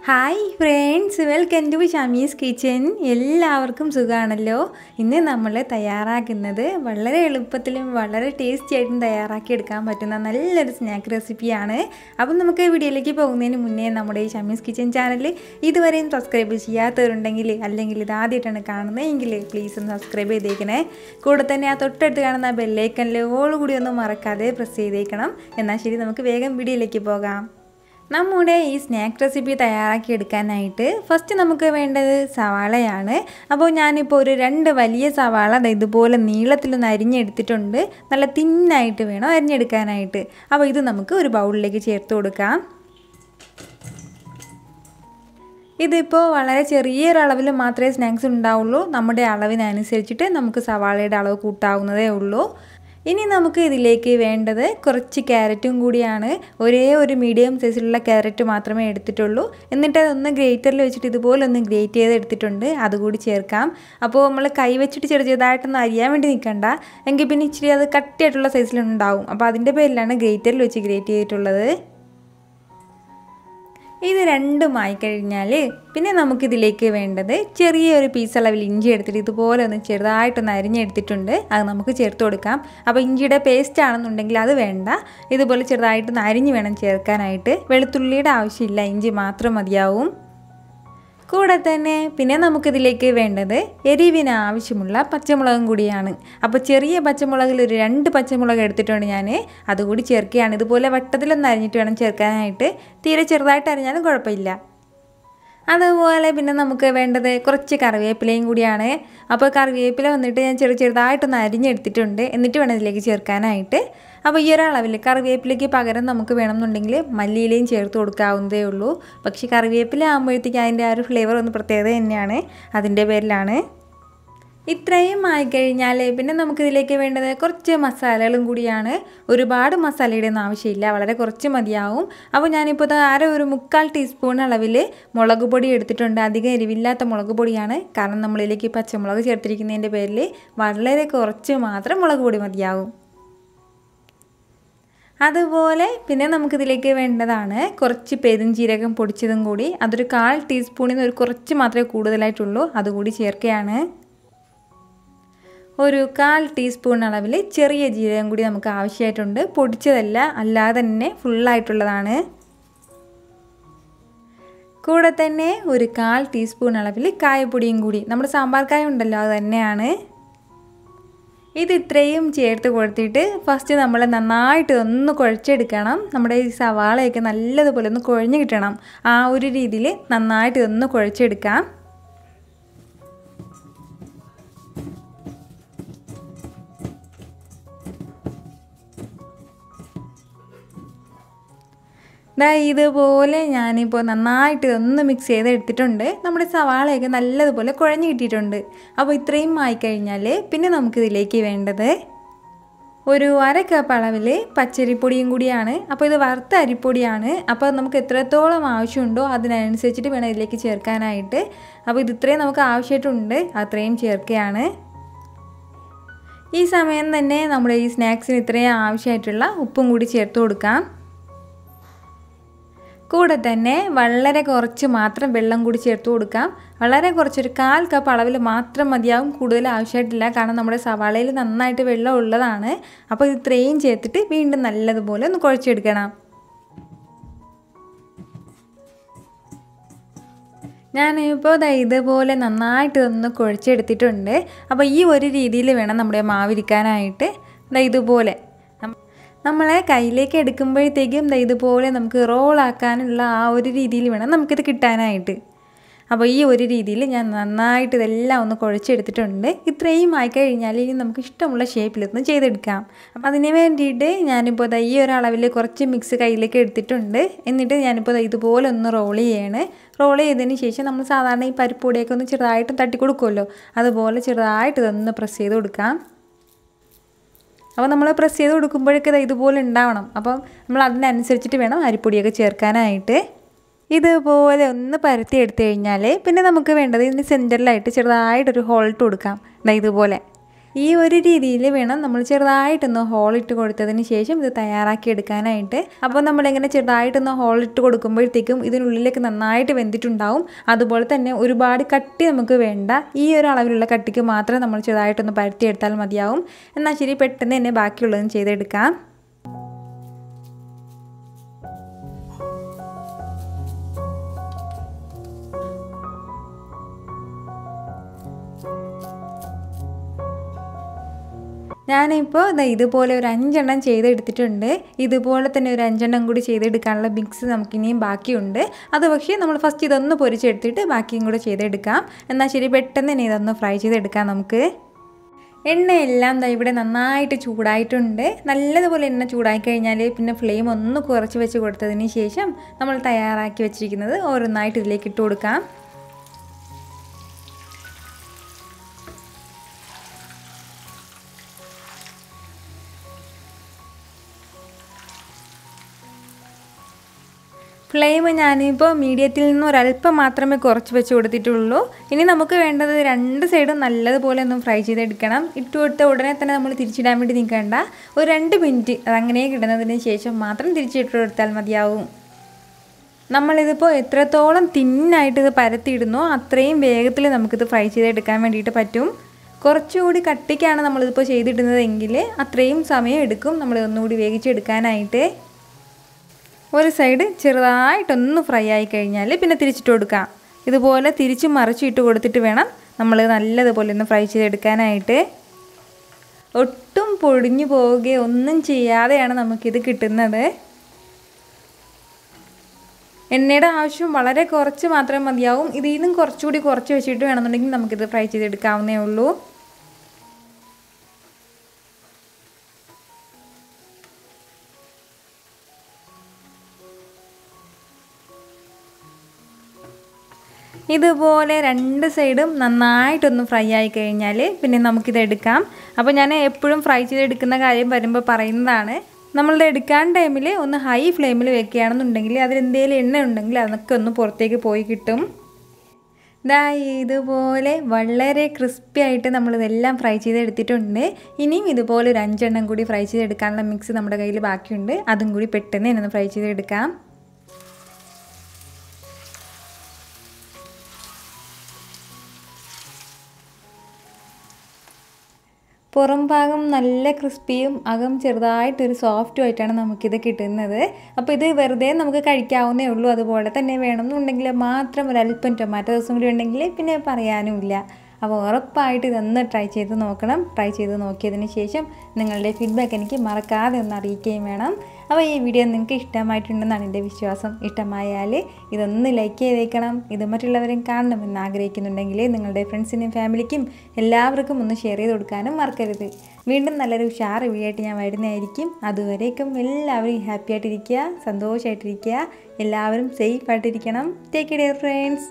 Hi friends, welcome to Shamees kitchen. എല്ലാവർക്കും സുഖമാണല്ലോ. ഇന്ന് നമ്മൾ തയ്യാറാക്കുന്നത് വളരെ എളുപ്പത്തിലും വളരെ ടേസ്റ്റി ആയിട്ടും തയ്യാറാക്കിയെടുക്കാൻ പറ്റുന്ന നല്ലൊരു സ്നാക്ക് റെസിപ്പിയാണ്. അപ്പം നമുക്ക് വീഡിയോയിലേക്ക് പോകുന്നതിന് മുന്നേ നമ്മുടെ ഈ ഷമീസ് കിച്ചൻ ചാനൽ ഇതുവരെയും സബ്സ്ക്രൈബ് ചെയ്യാത്തവരുണ്ടെങ്കിൽ അല്ലെങ്കിൽ ഇതാദ്യമായിട്ടാണ് കാണുന്നതെങ്കിൽ പ്ലീസ് ഒന്ന് സബ്സ്ക്രൈബ് ചെയ്തേക്കണേ. കൂടെ തന്നെ ആ തൊട്ടടുത്ത് കാണുന്ന ബെല്ലൈക്കനിൽ ഓൾ കൂടി ഒന്നും മറക്കാതെ പ്രസ് ചെയ്തേക്കണം. എന്നാൽ ശരി, നമുക്ക് വേഗം വീഡിയോയിലേക്ക് പോകാം. നമ്മുടെ ഈ സ്നാക്ക് റെസിപ്പി തയ്യാറാക്കിയെടുക്കാനായിട്ട് ഫസ്റ്റ് നമുക്ക് വേണ്ടത് സവാളയാണ്. അപ്പോൾ ഞാനിപ്പോൾ ഒരു 2 വലിയ സവാള ഇതുപോലെ നീളത്തിലൊന്ന് അരിഞ്ഞെടുത്തിട്ടുണ്ട്. നല്ല തിന്നായിട്ട് വേണം അരിഞ്ഞെടുക്കാനായിട്ട്. അപ്പോൾ ഇത് നമുക്ക് ഒരു ബൗളിലേക്ക് ചേർത്ത് കൊടുക്കാം. ഇതിപ്പോൾ വളരെ ചെറിയൊരളവിൽ മാത്രമേ സ്നാക്സ് ഉണ്ടാവുള്ളൂ. നമ്മുടെ അളവിനനുസരിച്ചിട്ട് നമുക്ക് സവാളയുടെ അളവ് കൂട്ടാവുന്നതേ ഉള്ളൂ. ഇനി നമുക്ക് ഇതിലേക്ക് വേണ്ടത് കുറച്ച് ക്യാരറ്റും കൂടിയാണ്. ഒരേ ഒരു മീഡിയം സൈസിലുള്ള ക്യാരറ്റ് മാത്രമേ എടുത്തിട്ടുള്ളൂ. എന്നിട്ട് അതൊന്ന് ഗ്രേറ്ററിൽ വെച്ചിട്ട് ഇതുപോലെ ഒന്ന് ഗ്രേറ്റ് ചെയ്ത് എടുത്തിട്ടുണ്ട്. അതുകൂടി ചേർക്കാം. അപ്പോൾ നമ്മൾ കൈ വെച്ചിട്ട് ചെറുതായിട്ടൊന്ന് അരിയാൻ വേണ്ടി നിൽക്കണ്ട, എങ്കിൽ പിന്നെ ഇച്ചിരി അത് കട്ടിയായിട്ടുള്ള സൈസിലുണ്ടാവും. അപ്പോൾ അതിൻ്റെ പേരിലാണ് ഗ്രേറ്ററിൽ വെച്ച് ഗ്രേറ്റ് ചെയ്തിട്ടുള്ളത്. ഇത് രണ്ടുമായി കഴിഞ്ഞാൽ പിന്നെ നമുക്കിതിലേക്ക് വേണ്ടത് ചെറിയൊരു പീസ് അളവിൽ ഇഞ്ചി എടുത്തിട്ട് ഇതുപോലെ ഒന്ന് ചെറുതായിട്ടൊന്ന് അരിഞ്ഞെടുത്തിട്ടുണ്ട്. അത് നമുക്ക് ചേർത്ത് കൊടുക്കാം. അപ്പോൾ ഇഞ്ചിയുടെ പേസ്റ്റ് ആണെന്നുണ്ടെങ്കിൽ അത് വേണ്ട, ഇതുപോലെ ചെറുതായിട്ടൊന്ന് അരിഞ്ഞ് വേണം ചേർക്കാനായിട്ട്. വെളുത്തുള്ളിയുടെ ആവശ്യമില്ല, ഇഞ്ചി മാത്രം മതിയാവും. കൂടെ തന്നെ പിന്നെ നമുക്കിതിലേക്ക് വേണ്ടത് എരിവിന് ആവശ്യമുള്ള പച്ചമുളകും കൂടിയാണ്. അപ്പോൾ ചെറിയ പച്ചമുളകിൽ ഒരു 2 പച്ചമുളക് എടുത്തിട്ടുണ്ട് ഞാൻ. അതുകൂടി ചേർക്കുകയാണ്. ഇതുപോലെ വട്ടത്തിലൊന്ന് അരിഞ്ഞിട്ട് വേണം ചേർക്കാനായിട്ട്. തീരെ ചെറുതായിട്ട് അരിഞ്ഞാലും കുഴപ്പമില്ല. അതുപോലെ പിന്നെ നമുക്ക് വേണ്ടത് കുറച്ച് കറിവേപ്പിലയും കൂടിയാണ്. അപ്പോൾ കറിവേപ്പില വന്നിട്ട് ഞാൻ ചെറുതായിട്ടൊന്ന് അരിഞ്ഞെടുത്തിട്ടുണ്ട്. എന്നിട്ട് വേണം ഇതിലേക്ക് ചേർക്കാനായിട്ട്. അപ്പോൾ ഈ ഒരളവിൽ കറിവേപ്പിലയ്ക്ക് പകരം നമുക്ക് വേണമെന്നുണ്ടെങ്കിൽ മല്ലിയിലയും ചേർത്ത് കൊടുക്കാവുന്നതേ ഉള്ളൂ. പക്ഷേ കറിവേപ്പില ആകുമ്പോഴത്തേക്ക് അതിൻ്റെ ആ ഒരു ഫ്ലേവർ ഒന്ന് പ്രത്യേകത തന്നെയാണ്, അതിൻ്റെ പേരിലാണ്. ഇത്രയും ആയിക്കഴിഞ്ഞാൽ പിന്നെ നമുക്കിതിലേക്ക് വേണ്ടത് കുറച്ച് മസാലകളും കൂടിയാണ്. ഒരുപാട് മസാലയുടെ ഒന്നും ആവശ്യമില്ല, വളരെ കുറച്ച് മതിയാവും. അപ്പോൾ ഞാനിപ്പോൾ ഒരു 3/4 ടീസ്പൂൺ അളവിൽ മുളക് പൊടി എടുത്തിട്ടുണ്ട്. അധികം എരിവില്ലാത്ത മുളക് പൊടിയാണ്, കാരണം നമ്മളിതിലേക്ക് പച്ചമുളക് ചേർത്തിരിക്കുന്നതിൻ്റെ പേരിൽ വളരെ കുറച്ച് മാത്രം മുളക് പൊടി മതിയാവും. അതുപോലെ പിന്നെ നമുക്കിതിലേക്ക് വേണ്ടതാണ് കുറച്ച് പെരുംജീരകം പൊടിച്ചതും കൂടി. അതൊരു 1/4 ടീസ്പൂണിൽ നിന്ന് ഒരു കുറച്ച് മാത്രമേ കൂടുതലായിട്ടുള്ളൂ, അതുകൂടി ചേർക്കുകയാണ്. ഒരു 1/4 ടീസ്പൂൺ അളവിൽ ചെറിയ ജീരകം കൂടി നമുക്ക് ആവശ്യമായിട്ടുണ്ട്. പൊടിച്ചതല്ല, അല്ലാതെ തന്നെ ഫുള്ളായിട്ടുള്ളതാണ്. കൂടെ തന്നെ ഒരു 1/4 ടീസ്പൂൺ അളവിൽ കായപ്പൊടിയും കൂടി, നമ്മുടെ സാമ്പാർ കായ ഉണ്ടല്ലോ, അത് തന്നെയാണ്. ഇത് ഇത്രയും ചേർത്ത് കൊടുത്തിട്ട് ഫസ്റ്റ് നമ്മൾ നന്നായിട്ട് ഒന്ന് കുഴച്ചെടുക്കണം. നമ്മുടെ ഈ സവാളയൊക്കെ നല്ലതുപോലെ ഒന്ന് കുഴഞ്ഞ് കിട്ടണം. ആ ഒരു രീതിയിൽ നന്നായിട്ട് ഒന്ന് കുഴച്ചെടുക്കാം. ഇതുപോലെ ഞാനിപ്പോൾ നന്നായിട്ട് ഒന്ന് മിക്സ് ചെയ്തെടുത്തിട്ടുണ്ട്. നമ്മുടെ സവാളയൊക്കെ നല്ലതുപോലെ കുഴഞ്ഞ് കിട്ടിയിട്ടുണ്ട്. അപ്പോൾ ഇത്രയും ആയിക്കഴിഞ്ഞാൽ പിന്നെ നമുക്കിതിലേക്ക് വേണ്ടത് ഒരു 1/2 കപ്പ് അളവിൽ പച്ചരിപ്പൊടിയും കൂടിയാണ്. അപ്പോൾ ഇത് വറുത്ത അരിപ്പൊടിയാണ്. അപ്പോൾ നമുക്ക് എത്രത്തോളം ആവശ്യമുണ്ടോ അതിനനുസരിച്ചിട്ട് വേണം ഇതിലേക്ക് ചേർക്കാനായിട്ട്. അപ്പോൾ ഇത് ഇത്രയും നമുക്ക് ആവശ്യമായിട്ടുണ്ട്, അത്രയും ചേർക്കുകയാണ്. ഈ സമയം തന്നെ നമ്മുടെ ഈ സ്നാക്സിന് ഇത്രയും ആവശ്യമായിട്ടുള്ള ഉപ്പും കൂടി ചേർത്ത് കൊടുക്കാം. കൂടെ തന്നെ വളരെ കുറച്ച് മാത്രം വെള്ളം കൂടി ചേർത്ത് കൊടുക്കാം. വളരെ കുറച്ചൊരു 1/4 കപ്പ് അളവിൽ മാത്രം മതിയാവും, കൂടുതൽ ആവശ്യമായിട്ടില്ല, കാരണം നമ്മുടെ സവാളയിൽ നന്നായിട്ട് വെള്ളം ഉള്ളതാണ്. അപ്പോൾ ഇത് ഇത്രയും ചേർത്തിട്ട് വീണ്ടും നല്ലതുപോലെ ഒന്ന് കുഴച്ചെടുക്കണം. ഞാനിപ്പോൾ ഇതുപോലെ നന്നായിട്ട് ഒന്ന് കുഴച്ചെടുത്തിട്ടുണ്ട്. അപ്പോൾ ഈ ഒരു രീതിയിൽ വേണം നമ്മുടെ മാവിരിക്കാനായിട്ട്. ഇതുപോലെ നമ്മളെ കയ്യിലേക്ക് എടുക്കുമ്പോഴത്തേക്കും ഇതുപോലെ നമുക്ക് റോളാക്കാനുള്ള ആ ഒരു രീതിയിൽ വേണം നമുക്കിത് കിട്ടാനായിട്ട്. അപ്പോൾ ഈ ഒരു രീതിയിൽ ഞാൻ നന്നായിട്ട് ഇതെല്ലാം ഒന്ന് കുഴച്ചെടുത്തിട്ടുണ്ട്. ഇത്രയും ആയിക്കഴിഞ്ഞാൽ ഇനി നമുക്ക് ഇഷ്ടമുള്ള ഷേപ്പിലൊന്ന് ചെയ്തെടുക്കാം. അപ്പോൾ അതിന് വേണ്ടിയിട്ട് ഞാനിപ്പോൾ ഈ ഒരളവിൽ കുറച്ച് മിക്സ് കയ്യിലേക്ക് എടുത്തിട്ടുണ്ട്. എന്നിട്ട് ഞാനിപ്പോൾ ഇതുപോലെ ഒന്ന് റോൾ ചെയ്യാണ്. റോൾ ചെയ്തതിന് ശേഷം നമ്മൾ സാധാരണ ഈ പരിപ്പൊടിയൊക്കെ ഒന്ന് ചെറുതായിട്ട് തട്ടി കൊടുക്കുമല്ലോ, അതുപോലെ ചെറുതായിട്ട് ഇതൊന്ന് പ്രസ് ചെയ്ത് കൊടുക്കാം. അപ്പോൾ നമ്മൾ പ്രസ് ചെയ്ത് കൊടുക്കുമ്പോഴൊക്കെ ഇതുപോലെ ഉണ്ടാവണം. അപ്പം നമ്മൾ അതിനനുസരിച്ചിട്ട് വേണം അരിപ്പൊടിയൊക്കെ ചേർക്കാനായിട്ട്. ഇതുപോലെ ഒന്ന് പരത്തി എടുത്തു കഴിഞ്ഞാൽ പിന്നെ നമുക്ക് വേണ്ടത് ഇതിന് സെൻറ്ററിലായിട്ട് ചെറുതായിട്ടൊരു ഹോൾട്ട് കൊടുക്കാം. ഇതുപോലെ ഈ ഒരു രീതിയിൽ വേണം നമ്മൾ ചെറുതായിട്ടൊന്ന് ഹോളിട്ട് കൊടുത്തതിന് ശേഷം ഇത് തയ്യാറാക്കി എടുക്കാനായിട്ട്. അപ്പോൾ നമ്മളിങ്ങനെ ചെറുതായിട്ടൊന്ന് ഹോളിട്ട് കൊടുക്കുമ്പോഴത്തേക്കും ഇതിനുള്ളിലേക്ക് നന്നായിട്ട് വെന്തിട്ടുണ്ടാവും. അതുപോലെ തന്നെ ഒരുപാട് കട്ടി നമുക്ക് വേണ്ട, ഈ ഒരു അളവിലുള്ള കട്ടിക്ക് മാത്രം നമ്മൾ ചെറുതായിട്ടൊന്ന് പരത്തിയെടുത്താൽ മതിയാവും. എന്നാൽ ശരി, പെട്ടെന്ന് തന്നെ ബാക്കിയുള്ളതും ചെയ്തെടുക്കാം. ഞാനിപ്പോൾ ഇതുപോലെ ഒരു 5 എണ്ണം ചെയ്തെടുത്തിട്ടുണ്ട്. ഇതുപോലെ തന്നെ ഒരു 5 എണ്ണം കൂടി ചെയ്തെടുക്കാനുള്ള മിക്സ് നമുക്കിനിയും ബാക്കിയുണ്ട്. അത് പക്ഷേ നമ്മൾ ഫസ്റ്റ് ഇതൊന്ന് പൊരിച്ചെടുത്തിട്ട് ബാക്കിയും കൂടെ ചെയ്തെടുക്കാം. എന്നാൽ ശരി, പെട്ടെന്ന് തന്നെ ഇതൊന്ന് ഫ്രൈ ചെയ്തെടുക്കാം നമുക്ക്. എണ്ണയെല്ലാം ഇവിടെ നന്നായിട്ട് ചൂടായിട്ടുണ്ട്. നല്ലതുപോലെ എണ്ണ ചൂടായി കഴിഞ്ഞാൽ പിന്നെ ഫ്ലെയിം ഒന്ന് കുറച്ച് വെച്ച് കൊടുത്തതിന് ശേഷം നമ്മൾ തയ്യാറാക്കി വെച്ചിരിക്കുന്നത് ഓരോന്നായിട്ട് ഇതിലേക്ക് ഇട്ട് കൊടുക്കാം. ഫ്ലെയിം ഞാനിപ്പോൾ മീഡിയത്തിൽ നിന്ന് ഒരല്പം മാത്രമേ കുറച്ച് വെച്ച് കൊടുത്തിട്ടുള്ളൂ. ഇനി നമുക്ക് വേണ്ടത് 2 സൈഡും നല്ലതുപോലെ ഒന്ന് ഫ്രൈ ചെയ്തെടുക്കണം. ഇട്ട് കൊടുത്ത ഉടനെ തന്നെ നമ്മൾ തിരിച്ചിടാൻ വേണ്ടി നിൽക്കേണ്ട. ഒരു 2 മിനിറ്റ് അതങ്ങനെ കിടുന്നതിന് ശേഷം മാത്രം തിരിച്ചിട്ട് കൊടുത്താൽ മതിയാവും. നമ്മളിതിപ്പോൾ എത്രത്തോളം തിന്നായിട്ട് ഇത് പരത്തിയിടുന്നോ അത്രയും വേഗത്തിൽ നമുക്കിത് ഫ്രൈ ചെയ്തെടുക്കാൻ വേണ്ടിയിട്ട് പറ്റും. കുറച്ചുകൂടി കട്ടിക്കാണ് നമ്മളിതിപ്പോൾ ചെയ്തിടുന്നതെങ്കിൽ അത്രയും സമയം എടുക്കും നമ്മളിതൊന്നുകൂടി വേവിച്ചെടുക്കാനായിട്ട്. ഒരു സൈഡ് ചെറുതായിട്ടൊന്ന് ഫ്രൈ ആയി കഴിഞ്ഞാൽ പിന്നെ തിരിച്ചിട്ട് കൊടുക്കാം. ഇതുപോലെ തിരിച്ച് മറിച്ചിട്ട് കൊടുത്തിട്ട് വേണം നമ്മൾ നല്ലതുപോലെ ഒന്ന് ഫ്രൈ ചെയ്തെടുക്കാനായിട്ട്. ഒട്ടും പൊടിഞ്ഞു പോവുകയോ ഒന്നും ചെയ്യാതെയാണ് നമുക്കിത് കിട്ടുന്നത്. എണ്ണയുടെ ആവശ്യം വളരെ കുറച്ച് മാത്രമേ മതിയാവും. ഇതിൽ നിന്നും കുറച്ചുകൂടി കുറച്ച് വെച്ചിട്ട് വേണമെന്നുണ്ടെങ്കിൽ നമുക്കിത് ഫ്രൈ ചെയ്തെടുക്കാവുന്നേ ഉള്ളൂ. ഇതുപോലെ 2 സൈഡും നന്നായിട്ടൊന്ന് ഫ്രൈ ആയി കഴിഞ്ഞാൽ പിന്നെ നമുക്കിത് എടുക്കാം. അപ്പോൾ ഞാൻ എപ്പോഴും ഫ്രൈ ചെയ്തെടുക്കുന്ന കാര്യം വരുമ്പോൾ പറയുന്നതാണ്, നമ്മളുടെ എടുക്കാൻ ടൈമിൽ ഒന്ന് ഹൈ ഫ്ലെയിമിൽ വെക്കുകയാണെന്നുണ്ടെങ്കിൽ അതിലെന്തെങ്കിലും എണ്ണ ഉണ്ടെങ്കിൽ അതൊക്കെ ഒന്ന് പുറത്തേക്ക് പോയി കിട്ടും. ഇതുപോലെ വളരെ ക്രിസ്പി ആയിട്ട് നമ്മളിതെല്ലാം ഫ്രൈ ചെയ്തെടുത്തിട്ടുണ്ട്. ഇനിയും ഇതുപോലെ ഒരു 5 എണ്ണം കൂടി ഫ്രൈ ചെയ്തെടുക്കാനുള്ള മിക്സ് നമ്മുടെ കയ്യിൽ ബാക്കിയുണ്ട്. അതും കൂടി പെട്ടെന്ന് തന്നെ ഒന്ന് ഫ്രൈ ചെയ്തെടുക്കാം. പുറം ഭാഗം നല്ല ക്രിസ്പിയും അകം ചെറുതായിട്ടൊരു സോഫ്റ്റും ആയിട്ടാണ് നമുക്കിത് കിട്ടുന്നത്. അപ്പോൾ ഇത് വെറുതെ നമുക്ക് കഴിക്കാവുന്നേ ഉള്ളൂ. അതുപോലെ തന്നെ വേണമെന്നുണ്ടെങ്കിൽ മാത്രം ഒരല്പം ടൊമാറ്റോ സോസും കൂടി ഉണ്ടെങ്കിൽ പിന്നെ പറയാനുമില്ല. അപ്പോൾ ഉറപ്പായിട്ട് ഇതൊന്ന് ട്രൈ ചെയ്ത് നോക്കണം. ട്രൈ ചെയ്ത് നോക്കിയതിന് ശേഷം നിങ്ങളുടെ ഫീഡ്ബാക്ക് എനിക്ക് മറക്കാതെ ഒന്ന് അറിയിക്കുകയും വേണം. അപ്പോൾ ഈ വീഡിയോ നിങ്ങൾക്ക് ഇഷ്ടമായിട്ടുണ്ടെന്നാണ് എൻ്റെ വിശ്വാസം. ഇഷ്ടമായാൽ ഇതൊന്ന് ലൈക്ക് ചെയ്തേക്കണം. ഇത് മറ്റുള്ളവരും കാണണമെന്ന് ആഗ്രഹിക്കുന്നുണ്ടെങ്കിൽ നിങ്ങളുടെ ഫ്രണ്ട്സിനും ഫാമിലിക്കും എല്ലാവർക്കും ഒന്ന് ഷെയർ ചെയ്ത് കൊടുക്കാനും മറക്കരുത്. വീണ്ടും നല്ലൊരു ഉഷാറ് വീഡിയോ ആയിട്ട് ഞാൻ വരുന്നതായിരിക്കും. അതുവരേക്കും എല്ലാവരും ഹാപ്പി ആയിട്ടിരിക്കുക, സന്തോഷമായിട്ടിരിക്കുക, എല്ലാവരും സേഫ് ആയിട്ടിരിക്കണം. Take care friends.